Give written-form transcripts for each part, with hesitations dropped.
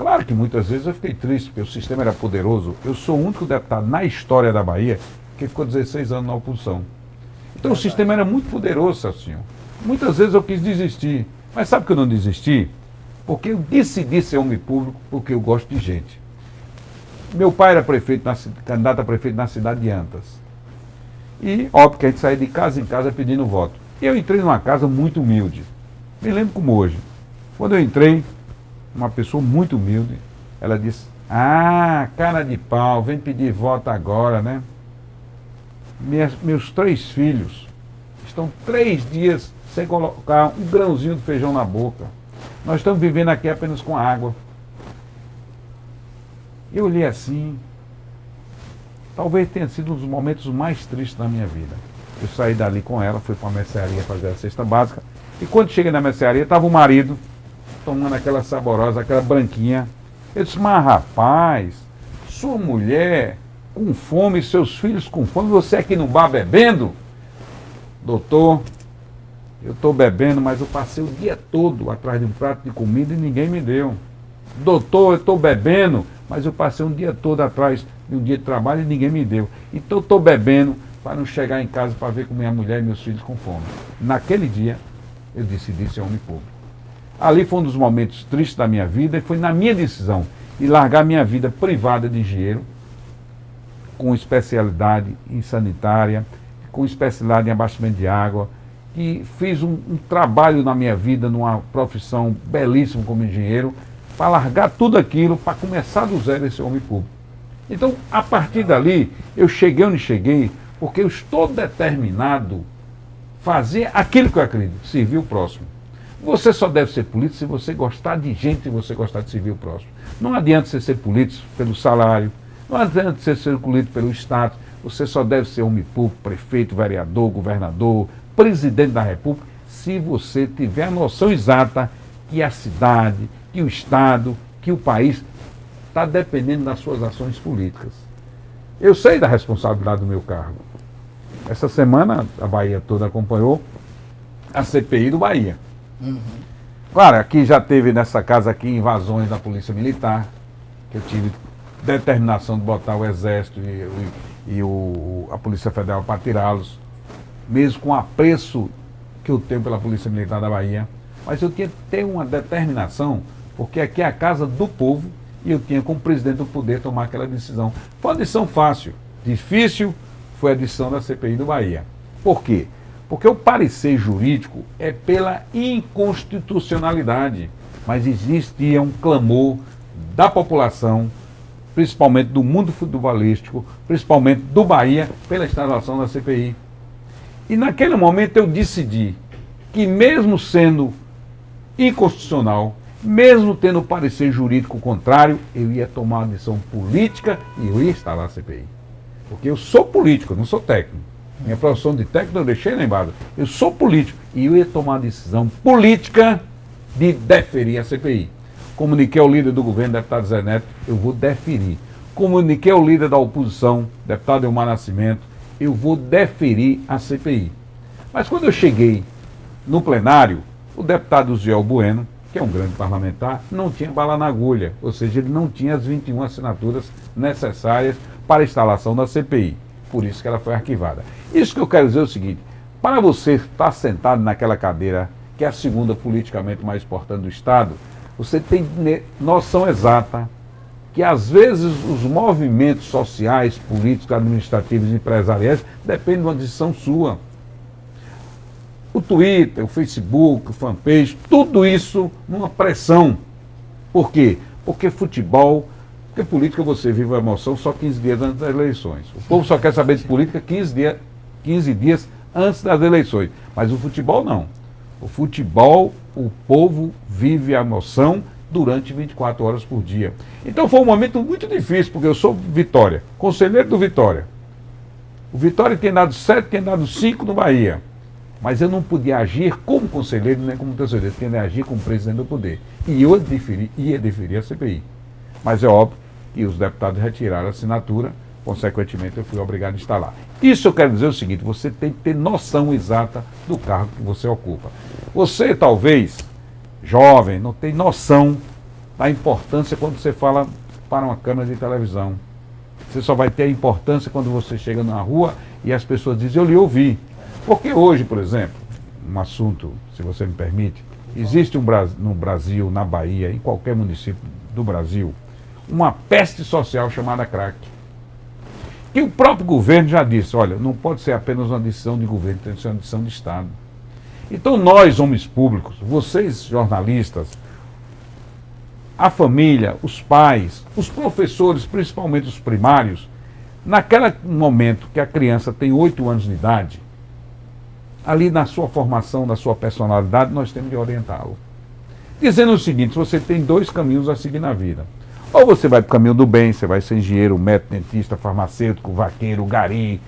Claro que muitas vezes eu fiquei triste, porque o sistema era poderoso. Eu sou o único deputado na história da Bahia que ficou 16 anos na oposição. Então o sistema era muito poderoso, Celcinho. Muitas vezes eu quis desistir. Mas sabe que eu não desisti? Porque eu decidi ser homem público, porque eu gosto de gente. Meu pai era candidato a prefeito na cidade de Antas. E, óbvio, que a gente saía de casa em casa pedindo voto. E eu entrei numa casa muito humilde. Me lembro como hoje. Quando eu entrei, uma pessoa muito humilde, ela disse: "Ah, cara de pau, vem pedir voto agora, né? Meus 3 filhos estão 3 dias sem colocar um grãozinho de feijão na boca. Nós estamos vivendo aqui apenas com água." Eu olhei assim, talvez tenha sido um dos momentos mais tristes da minha vida. Eu saí dali com ela, fui para a mercearia fazer a cesta básica, e quando cheguei na mercearia, estava o marido tomando aquela saborosa, aquela branquinha. Eu disse: "Mas rapaz, sua mulher com fome, seus filhos com fome, você aqui no bar bebendo?" "Doutor, eu estou bebendo, mas eu passei o dia todo atrás de um prato de comida e ninguém me deu." "Doutor, eu estou bebendo, mas eu passei um dia todo atrás de um dia de trabalho e ninguém me deu. Então eu estou bebendo para não chegar em casa para ver com minha mulher e meus filhos com fome." Naquele dia, eu decidi ser homem público. Ali foi um dos momentos tristes da minha vida, e foi na minha decisão de largar minha vida privada de engenheiro, com especialidade em sanitária, com especialidade em abastecimento de água, que fiz um trabalho na minha vida, numa profissão belíssima como engenheiro, para largar tudo aquilo, para começar do zero esse homem público. Então, a partir dali, eu cheguei onde cheguei, porque eu estou determinado a fazer aquilo que eu acredito, servir o próximo. Você só deve ser político se você gostar de gente e você gostar de servir o próximo. Não adianta você ser político pelo salário, não adianta você ser político pelo status. Você só deve ser homem público, prefeito, vereador, governador, presidente da República, se você tiver a noção exata que a cidade, que o Estado, que o país está dependendo das suas ações políticas. Eu sei da responsabilidade do meu cargo. Essa semana a Bahia toda acompanhou a CPI do Bahia. Claro, aqui já teve nessa casa aqui invasões da Polícia Militar, que eu tive determinação de botar o Exército e a Polícia Federal para tirá-los, mesmo com o apreço que eu tenho pela Polícia Militar da Bahia. Mas eu tinha que ter uma determinação, porque aqui é a casa do povo e eu tinha como presidente do poder tomar aquela decisão. Foi uma decisão fácil. Difícil foi a decisão da CPI do Bahia. Por quê? Porque o parecer jurídico é pela inconstitucionalidade, mas existia um clamor da população, principalmente do mundo futebolístico, principalmente do Bahia, pela instalação da CPI. E naquele momento eu decidi que, mesmo sendo inconstitucional, mesmo tendo parecer jurídico contrário, eu ia tomar uma decisão política e eu ia instalar a CPI. Porque eu sou político, eu não sou técnico. Minha profissão de técnico eu deixei lá embaixo. Eu sou político e eu ia tomar a decisão política de deferir a CPI. Comuniquei ao líder do governo, deputado Zé Neto, eu vou deferir. Comuniquei ao líder da oposição, deputado Elmar Nascimento, eu vou deferir a CPI. Mas quando eu cheguei no plenário, o deputado Ziel Bueno, que é um grande parlamentar, não tinha bala na agulha, ou seja, ele não tinha as 21 assinaturas necessárias para a instalação da CPI. Por isso que ela foi arquivada. Isso que eu quero dizer é o seguinte: para você estar sentado naquela cadeira, que é a segunda politicamente mais importante do Estado, você tem noção exata que às vezes os movimentos sociais, políticos, administrativos e empresariais dependem de uma decisão sua. O Twitter, o Facebook, o fanpage, tudo isso numa pressão. Por quê? Porque futebol, porque política você vive a emoção só 15 dias antes das eleições. O povo só quer saber de política 15 dias antes das eleições. Mas o futebol não. O futebol, o povo vive a emoção durante 24 horas por dia. Então foi um momento muito difícil, porque eu sou Vitória, conselheiro do Vitória. O Vitória tem dado 7, tem dado 5 no Bahia. Mas eu não podia agir como conselheiro nem como tesoreiro, eu tinha que agir como presidente do poder. E eu ia deferir a CPI. Mas é óbvio que os deputados retiraram a assinatura, consequentemente eu fui obrigado a instalar. Isso eu quero dizer o seguinte: você tem que ter noção exata do cargo que você ocupa. Você talvez, jovem, não tem noção da importância quando você fala para uma câmera de televisão. Você só vai ter a importância quando você chega na rua e as pessoas dizem, eu lhe ouvi. Porque hoje, por exemplo, um assunto, se você me permite, existe no Brasil, na Bahia, em qualquer município do Brasil, uma peste social chamada crack. Que o próprio governo já disse, olha, não pode ser apenas uma decisão de governo, tem que ser uma decisão de Estado. Então nós, homens públicos, vocês jornalistas, a família, os pais, os professores, principalmente os primários, naquele momento que a criança tem 8 anos de idade, ali na sua formação, na sua personalidade, nós temos de orientá-lo. Dizendo o seguinte, você tem 2 caminhos a seguir na vida. Ou você vai para o caminho do bem, você vai ser engenheiro, médico, dentista, farmacêutico, vaqueiro, gari,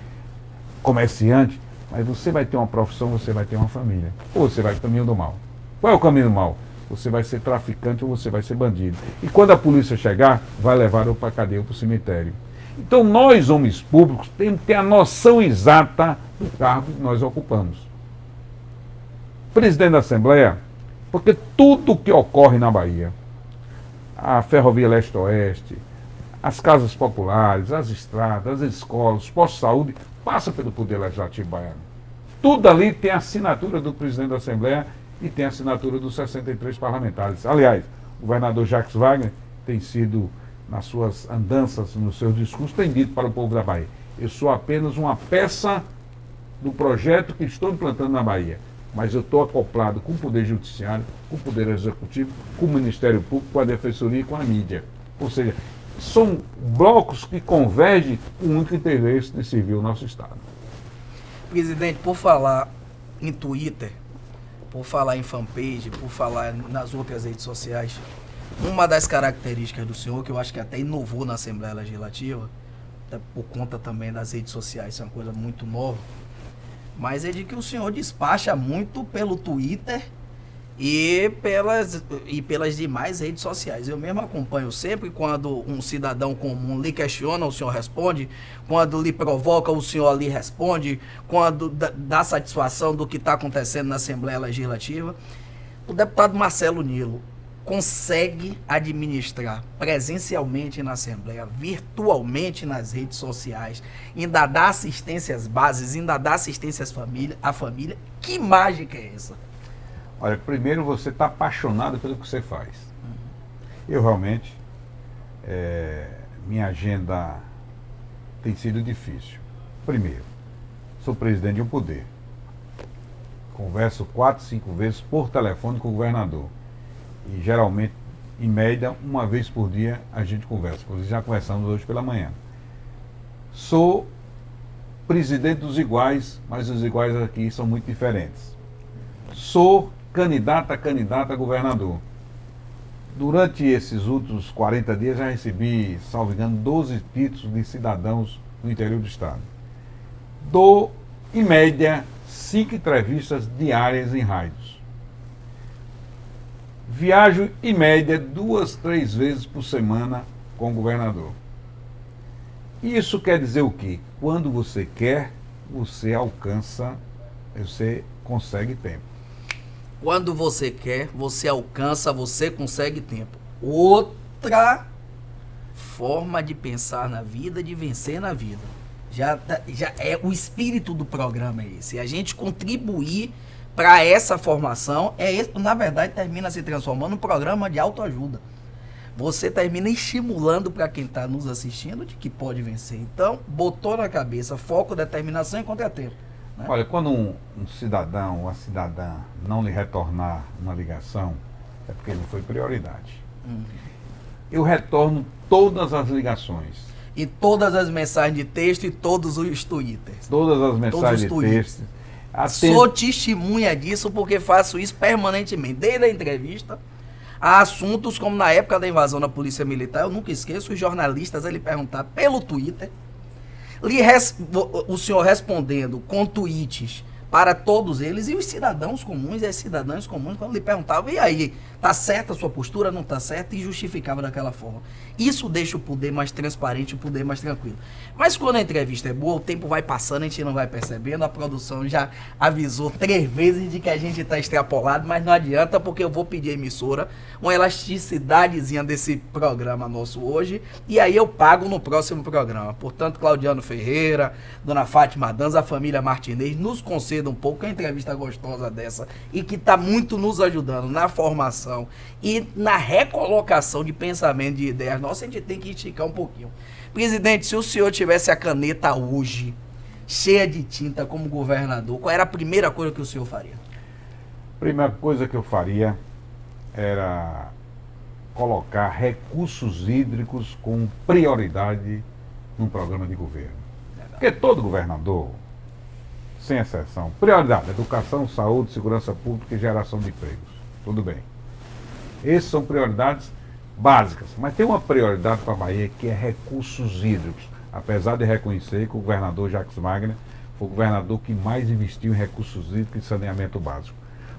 comerciante, mas você vai ter uma profissão, você vai ter uma família. Ou você vai para o caminho do mal. Qual é o caminho do mal? Você vai ser traficante ou você vai ser bandido. E quando a polícia chegar, vai levar ou para a cadeia ou para o cemitério. Então nós, homens públicos, temos que ter a noção exata do cargo que nós ocupamos. Presidente da Assembleia, porque tudo que ocorre na Bahia, a Ferrovia Leste-Oeste, as casas populares, as estradas, as escolas, os postos de saúde, passa pelo Poder Legislativo baiano. Tudo ali tem a assinatura do presidente da Assembleia e tem a assinatura dos 63 parlamentares. Aliás, o governador Jacques Wagner tem sido, nas suas andanças, nos seus discursos, tem dito para o povo da Bahia, eu sou apenas uma peça do projeto que estou implantando na Bahia, mas eu estou acoplado com o Poder Judiciário, com o Poder Executivo, com o Ministério Público, com a Defensoria e com a mídia. Ou seja, são blocos que convergem com o único interesse de servir o nosso Estado. Presidente, por falar em Twitter, por falar em fanpage, por falar nas outras redes sociais, uma das características do senhor, que eu acho que até inovou na Assembleia Legislativa, até por conta também das redes sociais, isso é uma coisa muito nova, mas é de que o senhor despacha muito pelo Twitter e pelas demais redes sociais. Eu mesmo acompanho sempre, quando um cidadão comum lhe questiona, o senhor responde, quando lhe provoca, o senhor lhe responde, quando dá satisfação do que está acontecendo na Assembleia Legislativa. O deputado Marcelo Nilo consegue administrar presencialmente na Assembleia, virtualmente nas redes sociais, ainda dá assistências básicas, ainda dá assistências à família. Que mágica é essa? Olha, primeiro você está apaixonado pelo que você faz. Eu realmente, minha agenda tem sido difícil. Primeiro, sou presidente de um poder. Converso 4, 5 vezes por telefone com o governador. E geralmente, em média, uma vez por dia a gente conversa. Inclusive já conversamos hoje pela manhã. Sou presidente dos iguais, mas os iguais aqui são muito diferentes. Sou candidato a governador. Durante esses últimos 40 dias já recebi, salvo engano, 12 títulos de cidadãos no interior do estado. Dou, em média, 5 entrevistas diárias em rádios. Viajo, em média, 2, 3 vezes por semana com o governador. Isso quer dizer o quê? Quando você quer, você alcança, você consegue tempo. Quando você quer, você alcança, você consegue tempo. Outra forma de pensar na vida, de vencer na vida. Já é o espírito do programa é esse. A gente contribuir para essa formação, na verdade, termina se transformando num programa de autoajuda. Você termina estimulando para quem está nos assistindo de que pode vencer. Então, botou na cabeça foco, determinação e contratempo. Né? Olha, quando um cidadão ou uma cidadã não lhe retornar uma ligação, é porque não foi prioridade. Eu retorno todas as ligações. E todas as mensagens de texto e todos os twitters. Todas as mensagens de texto. Sou testemunha disso porque faço isso permanentemente. Desde a entrevista, há assuntos como na época da invasão da Polícia Militar, eu nunca esqueço, os jornalistas ele perguntar pelo Twitter, o senhor respondendo com tweets para todos eles, e os cidadãos comuns e as cidadãs comuns, quando lhe perguntavam, e aí, tá certa a sua postura, não tá certa, e justificava daquela forma. Isso deixa o poder mais transparente, o poder mais tranquilo. Mas quando a entrevista é boa, o tempo vai passando, a gente não vai percebendo, a produção já avisou 3 vezes de que a gente tá extrapolado, mas não adianta, porque eu vou pedir à emissora uma elasticidadezinha desse programa nosso hoje, e aí eu pago no próximo programa. Portanto, Claudiano Ferreira, Dona Fátima Danza, a família Martinez, nos conceda um pouco a entrevista gostosa dessa e que está muito nos ajudando na formação e na recolocação de pensamento, de ideias nossas. A gente tem que esticar um pouquinho. Presidente, se o senhor tivesse a caneta hoje cheia de tinta como governador, qual era a primeira coisa que o senhor faria? Primeira coisa que eu faria era colocar recursos hídricos com prioridade num programa de governo. Porque todo governador, sem exceção, prioridade: educação, saúde, segurança pública e geração de empregos. Tudo bem. Essas são prioridades básicas. Mas tem uma prioridade para a Bahia, que é recursos hídricos. Apesar de reconhecer que o governador Jacques Wagner foi o governador que mais investiu em recursos hídricos e saneamento básico.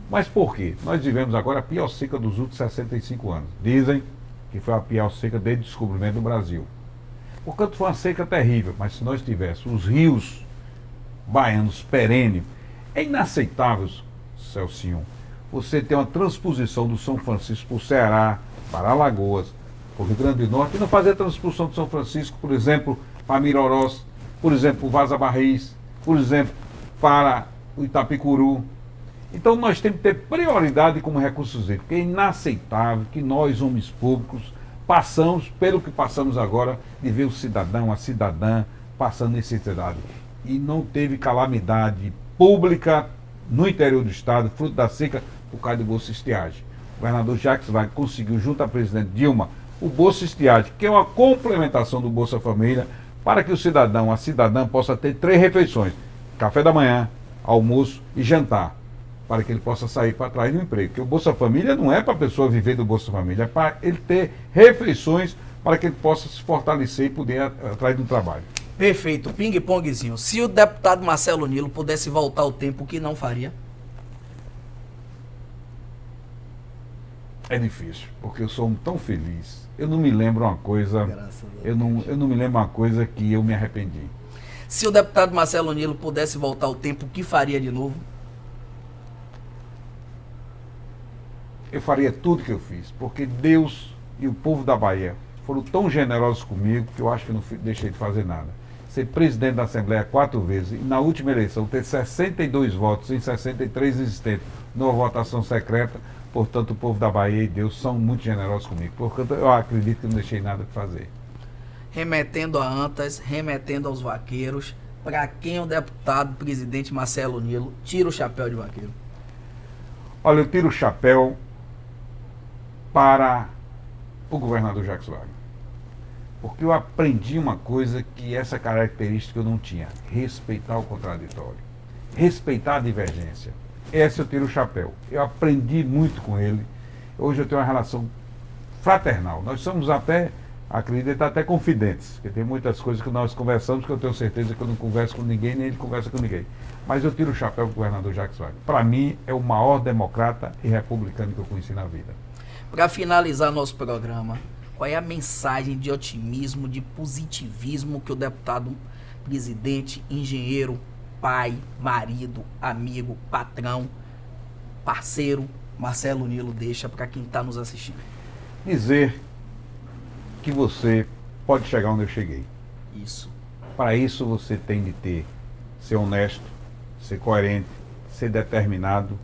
Mas por quê? Nós vivemos agora a pior seca dos últimos 65 anos. Dizem que foi a pior seca desde o descobrimento do Brasil. Portanto, foi uma seca terrível. Mas se nós tivéssemos os rios baianos perenes, é inaceitável, Celcinho, você ter uma transposição do São Francisco para o Ceará, para Alagoas, para o Rio Grande do Norte, e não fazer a transposição do São Francisco, por exemplo, para Mirorós, por exemplo, Vaza Barris, por exemplo, para o Itapicuru. Então nós temos que ter prioridade como recursos hídricos, porque é inaceitável que nós, homens públicos, passamos pelo que passamos agora, de ver o cidadão, a cidadã passando necessidade. E não teve calamidade pública no interior do estado, fruto da seca, por causa do Bolsa Estiagem. O governador Jacques Wagner conseguiu, junto à presidente Dilma, o Bolsa Estiagem, que é uma complementação do Bolsa Família, para que o cidadão, a cidadã, possa ter 3 refeições: café da manhã, almoço e jantar, para que ele possa sair para trás do emprego. Porque o Bolsa Família não é para a pessoa viver do Bolsa Família, é para ele ter refeições para que ele possa se fortalecer e poder ir atrás do trabalho. Perfeito, ping-pongzinho. Se o deputado Marcelo Nilo pudesse voltar ao tempo, o que não faria? É difícil, porque eu sou tão feliz. Eu não me lembro uma coisa, eu não me lembro uma coisa que eu me arrependi. Se o deputado Marcelo Nilo pudesse voltar ao tempo, o que faria de novo? Eu faria tudo que eu fiz, porque Deus e o povo da Bahia foram tão generosos comigo que eu acho que não deixei de fazer nada. Ser presidente da Assembleia 4 vezes e na última eleição ter 62 votos em 63 existentes numa votação secreta, portanto o povo da Bahia e Deus são muito generosos comigo. Portanto eu acredito que não deixei nada de fazer. Remetendo a Antas, remetendo aos vaqueiros, para quem o deputado presidente Marcelo Nilo tira o chapéu de vaqueiro? Olha, eu tiro o chapéu para o governador Jacques Wagner, porque eu aprendi uma coisa que essa característica eu não tinha: respeitar o contraditório, respeitar a divergência. Essa eu tiro o chapéu. Eu aprendi muito com ele. Hoje eu tenho uma relação fraternal. Nós somos até, acredito, até confidentes, porque tem muitas coisas que nós conversamos que eu tenho certeza que eu não converso com ninguém, nem ele conversa com ninguém. Mas eu tiro o chapéu para o governador Jacques Wagner. Para mim, é o maior democrata e republicano que eu conheci na vida. Para finalizar nosso programa, qual é a mensagem de otimismo, de positivismo que o deputado presidente, engenheiro, pai, marido, amigo, patrão, parceiro Marcelo Nilo deixa para quem está nos assistindo? Dizer que você pode chegar onde eu cheguei. Isso. Para isso você tem de ser honesto, ser coerente, ser determinado,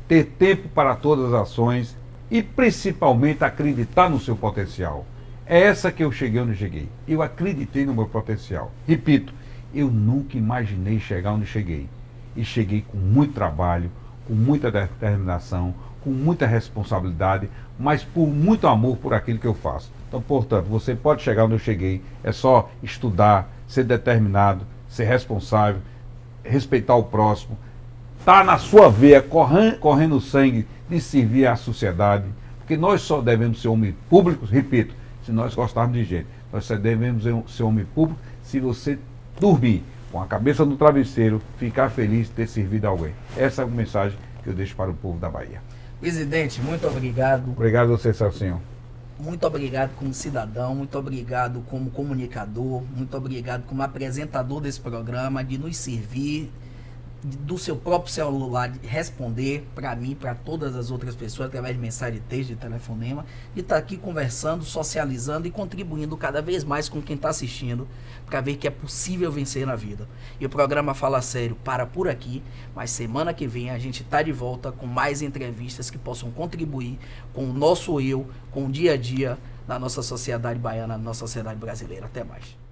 ter tempo para todas as ações e principalmente acreditar no seu potencial. É essa que eu cheguei onde eu cheguei. Eu acreditei no meu potencial. Repito, eu nunca imaginei chegar onde cheguei. E cheguei com muito trabalho, com muita determinação, com muita responsabilidade, mas por muito amor por aquilo que eu faço. Então, portanto, você pode chegar onde eu cheguei, é só estudar, ser determinado, ser responsável, respeitar o próximo, estar na sua veia, correndo sangue de servir à sociedade, porque nós só devemos ser homens públicos, repito, se nós gostarmos de gente. Nós só devemos ser homem público se você dormir. com a cabeça no travesseiro, ficar feliz de ter servido a alguém. Essa é a mensagem que eu deixo para o povo da Bahia. Presidente, muito obrigado. Obrigado a você, Celcinho. Muito obrigado como cidadão, muito obrigado como comunicador, muito obrigado como apresentador desse programa, de nos servir do seu próprio celular, de responder para mim, para todas as outras pessoas, através de mensagem de texto, de telefonema, de estar aqui conversando, socializando e contribuindo cada vez mais com quem está assistindo, para ver que é possível vencer na vida. E o programa Fala Sério para por aqui, mas semana que vem a gente está de volta com mais entrevistas que possam contribuir com o nosso eu, com o dia a dia da nossa sociedade baiana, da nossa sociedade brasileira. Até mais.